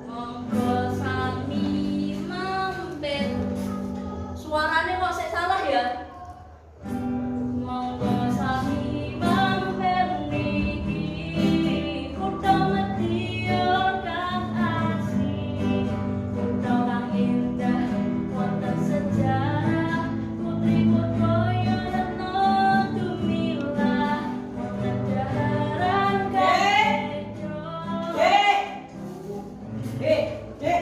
Monggo sami mampir. Suaranya kok sik salah ya? Monggo sami mampir niki kutha Medya kang asri, kutha kang indah wonten sejarah, putri Kutoyo Retno Dumilah wonten daharan Kamejo. Dek.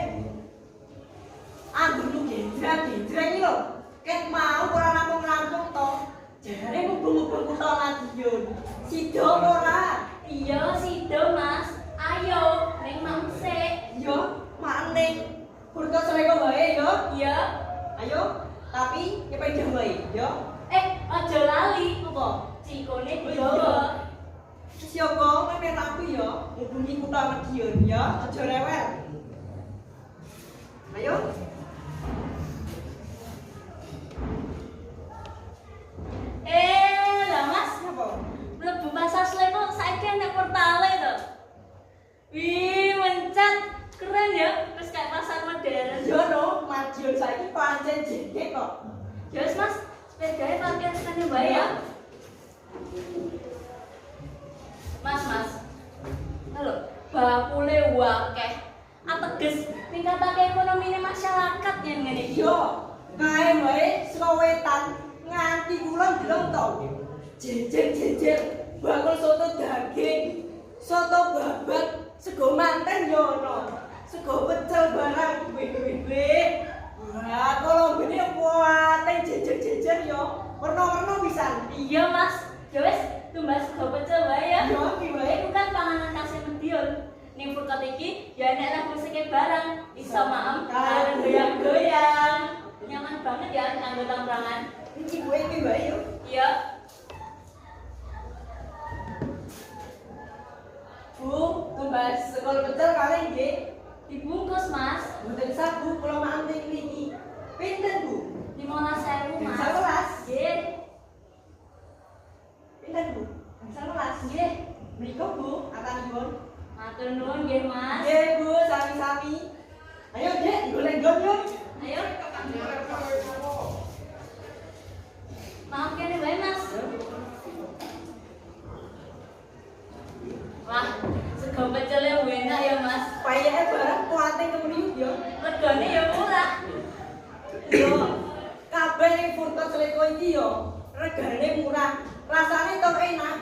Anggur lu gendra iki lho. Ket mau ora rampung-rampung to. Jare mubeng-mubeng kutha Madiun. Sida ora? Iya sida Mas, ayo ning mamsik. Yo, maning. Burka seleko wae yo. Iya. Ayo, tapi kependem wae yo. Aja lali apa? Cikone digawa. Siapa mepet aku yo, ngubungi kutha Madiun yo, aja rewel. Ayo. Lah Mas, Apa? mlebu pasar Slen kok saiki enek portale to. Wih, mencet. Keren ya, terus kayak pasar modern. Yo no, Madiun saiki pancen jengke kok. Ya wis Mas, sepedae parkir kene bae ya. Mas. Halo, bakule wakeh. Ateges ningkatake ekonomine masyarakat yen ngene iki. Yo, kae wae saka wetan nganti kulon delok to. Jejer, bakul soto daging, soto babat, sego manten yo ono. Sego pecel barang wih. Wah, kalau gini kuate jejer yo. Warna-warna pisan. Iya Mas, ya wis tumbas sego pecel wae ya. Yo ki wae. Iku kan panganan khas Madiun. Ning food iki ya enek lah musike barang. Iso maem karo goyang-goyang. Nyaman banget ya kanggo tongkrongan. Iki kowe ki wae yo. Iya. Bu, tumbas sekol pecel kali nggih. Dibungkus Mas. Mboten sabu kula maem teng mriki. Pinten, Bu? 15.000 Mas. 11. Nggih. Pinten, Bu? 11. Nggih. Mriko, Bu, atanipun. Matur nuwun nggih Mas. Nggih, Bu, sami-sami. Ayo, Dek, golek nggon yuk. Ayo. Maaf kene wae Mas. Wah, sego pecel enak ya Mas. Payake barang kuate kemriuk yo. Regane ya murah. Yo, kabeh ning Furto Seleko iki yo regane murah. Rasane tok enak.